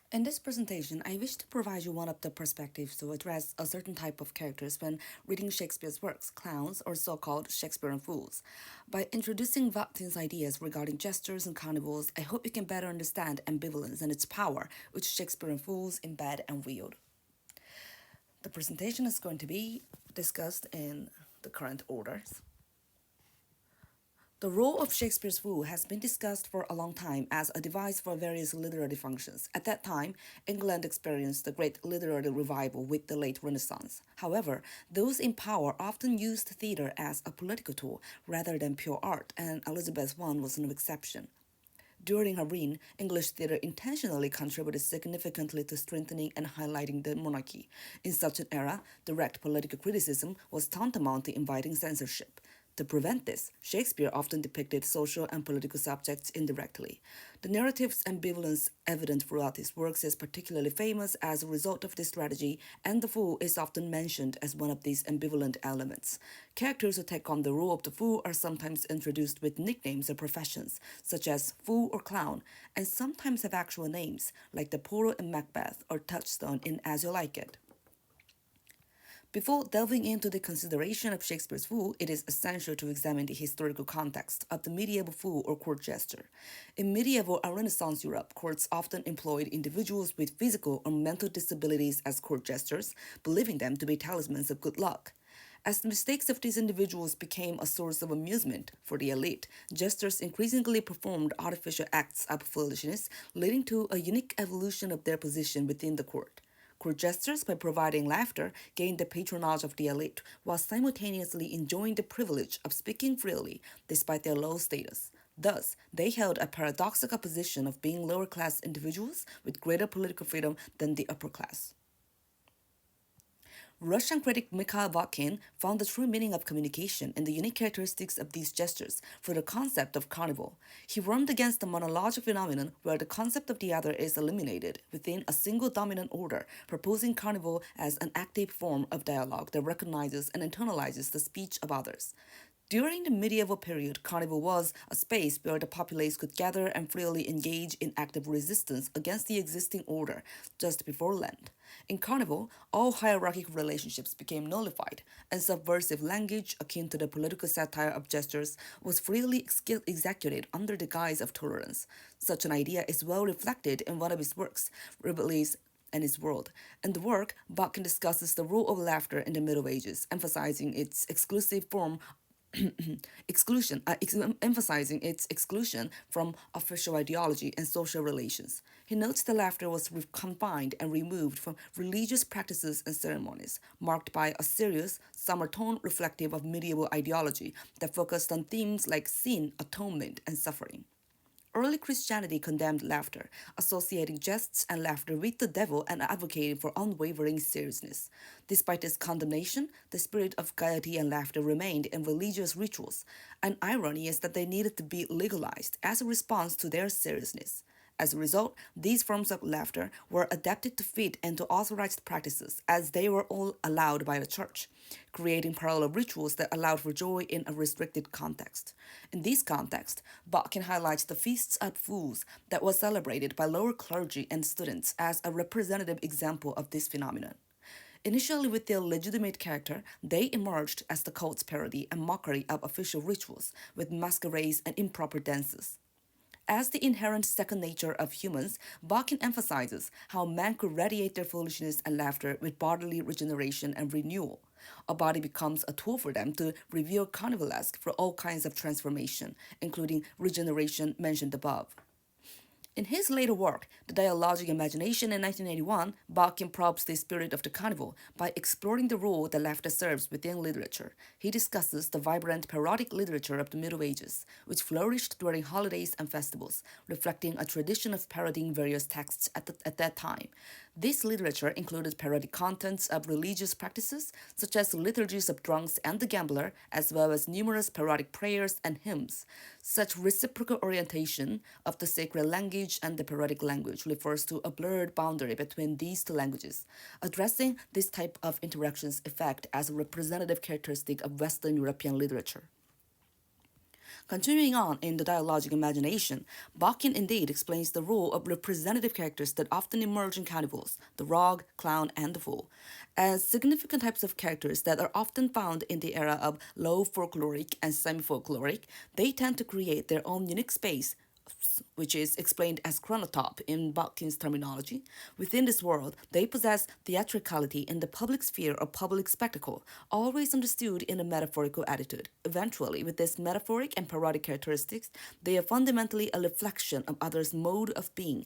In this presentation, I wish to provide you one of the perspectives to address a certain type of characters when reading Shakespeare's works, clowns, or so-called Shakespearean fools. By introducing Bakhtin's ideas regarding gestures and carnivals, I hope you can better understand ambivalence and its power, which Shakespearean fools embed and wield. The presentation is going to be discussed in the current orders. The role of Shakespeare's fool has been discussed for a long time as a device for various literary functions. At that time, England experienced the great literary revival with the late Renaissance. However, those in power often used theater as a political tool rather than pure art, and Elizabeth I was no exception. During her reign, English theatre intentionally contributed significantly to strengthening and highlighting the monarchy. In such an era, direct political criticism was tantamount to inviting censorship. To prevent this, Shakespeare often depicted social and political subjects indirectly. The narrative's ambivalence evident throughout his works is particularly famous as a result of this strategy, and the fool is often mentioned as one of these ambivalent elements. Characters who take on the role of the fool are sometimes introduced with nicknames or professions, such as fool or clown, and sometimes have actual names, like the Portal in Macbeth or Touchstone in As You Like It. Before delving into the consideration of Shakespeare's fool, it is essential to examine the historical context of the medieval fool or court jester. In medieval and Renaissance Europe, courts often employed individuals with physical or mental disabilities as court jesters, believing them to be talismans of good luck. As the mistakes of these individuals became a source of amusement for the elite, jesters increasingly performed artificial acts of foolishness, leading to a unique evolution of their position within the court. Court jesters, by providing laughter, gained the patronage of the elite, while simultaneously enjoying the privilege of speaking freely despite their low status. Thus, they held a paradoxical position of being lower class individuals with greater political freedom than the upper class. Russian critic Mikhail Bakhtin found the true meaning of communication in the unique characteristics of these gestures for the concept of carnival. He warned against the monologic phenomenon where the concept of the other is eliminated within a single dominant order, proposing carnival as an active form of dialogue that recognizes and internalizes the speech of others. During the medieval period, carnival was a space where the populace could gather and freely engage in active resistance against the existing order just before Lent. In carnival, all hierarchical relationships became nullified, and subversive language, akin to the political satire of gestures, was freely executed under the guise of tolerance. Such an idea is well reflected in one of his works, Rabelais and his world. In the work, Bakhtin discusses the role of laughter in the Middle Ages, emphasizing its exclusive form emphasizing its exclusion from official ideology and social relations. He notes that laughter was confined and removed from religious practices and ceremonies, marked by a serious, somber tone reflective of medieval ideology that focused on themes like sin, atonement, and suffering. Early Christianity condemned laughter, associating jests and laughter with the devil and advocating for unwavering seriousness. Despite this condemnation, the spirit of gaiety and laughter remained in religious rituals. An irony is that they needed to be legalized as a response to their seriousness. As a result, these forms of laughter were adapted to fit into authorized practices as they were all allowed by the church, creating parallel rituals that allowed for joy in a restricted context. In this context, Bakhtin highlights the feasts of fools that was celebrated by lower clergy and students as a representative example of this phenomenon. Initially with their legitimate character, they emerged as the cult's parody and mockery of official rituals with masquerades and improper dances. As the inherent second nature of humans, Bakhtin emphasizes how man could radiate their foolishness and laughter with bodily regeneration and renewal. A body becomes a tool for them to reveal Carnivalesque for all kinds of transformation, including regeneration mentioned above. In his later work, The Dialogic Imagination in 1981, Bakhtin probes the spirit of the carnival by exploring the role that laughter serves within literature. He discusses the vibrant parodic literature of the Middle Ages, which flourished during holidays and festivals, reflecting a tradition of parodying various texts at that time. This literature included parodic contents of religious practices, such as the liturgies of drunks and the gambler, as well as numerous parodic prayers and hymns. Such reciprocal orientation of the sacred language and the parodic language refers to a blurred boundary between these two languages, addressing this type of interaction's effect as a representative characteristic of Western European literature. Continuing on in the dialogic imagination, Bakhtin indeed explains the role of representative characters that often emerge in carnivals, the rogue, clown, and the fool, as significant types of characters that are often found in the era of low folkloric and semi folkloric. They tend to create their own unique space, which is explained as chronotop in Bakhtin's terminology. Within this world, they possess theatricality in the public sphere or public spectacle, always understood in a metaphorical attitude. Eventually, with this metaphoric and parodic characteristics, they are fundamentally a reflection of others' mode of being,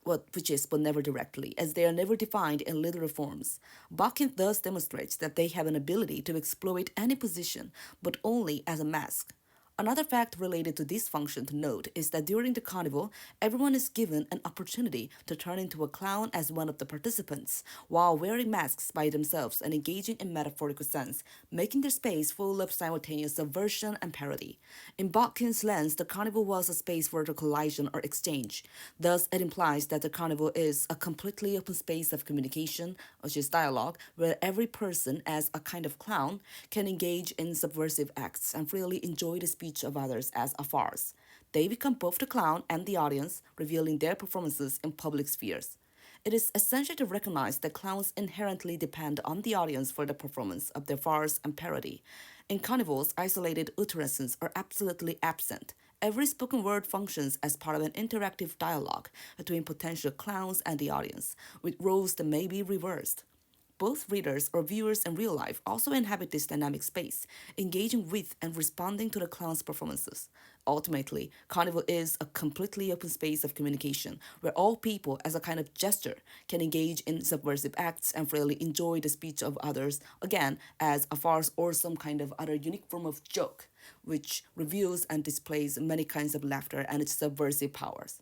which is, but never directly, as they are never defined in literal forms. Bakhtin thus demonstrates that they have an ability to exploit any position, but only as a mask. Another fact related to this function to note is that during the carnival, everyone is given an opportunity to turn into a clown as one of the participants, while wearing masks by themselves and engaging in metaphorical sense, making their space full of simultaneous subversion and parody. In Bakhtin's lens, the carnival was a space for the collision or exchange. Thus, it implies that the carnival is a completely open space of communication, which is dialogue, where every person, as a kind of clown, can engage in subversive acts and freely enjoy the speech of others as a farce. They become both the clown and the audience, revealing their performances in public spheres. It is essential to recognize that clowns inherently depend on the audience for the performance of their farce and parody. In carnivals, isolated utterances are absolutely absent. Every spoken word functions as part of an interactive dialogue between potential clowns and the audience, with roles that may be reversed. Both readers or viewers in real life also inhabit this dynamic space, engaging with and responding to the clown's performances. Ultimately, Carnival is a completely open space of communication where all people, as a kind of gesture, can engage in subversive acts and freely enjoy the speech of others, again, as a farce or some kind of other unique form of joke, which reveals and displays many kinds of laughter and its subversive powers.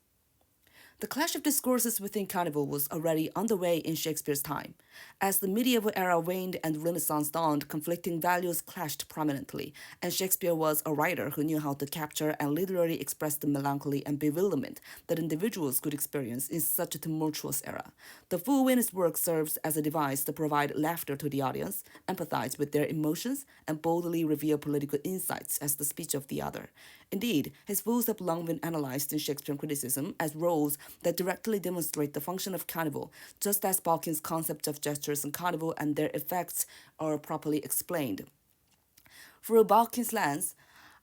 The clash of discourses within Carnival was already underway in Shakespeare's time. As the medieval era waned and Renaissance dawned, conflicting values clashed prominently, and Shakespeare was a writer who knew how to capture and literally express the melancholy and bewilderment that individuals could experience in such a tumultuous era. The fool in his work serves as a device to provide laughter to the audience, empathize with their emotions, and boldly reveal political insights as the speech of the other. Indeed, his fools have long been analyzed in Shakespearean criticism as roles that directly demonstrate the function of carnival, just as Balkin's concept of gestures in carnival and their effects are properly explained. Through Balkin's lens,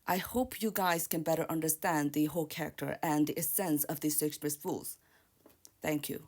I hope you guys can better understand the whole character and the essence of these Shakespeare's fools. Thank you.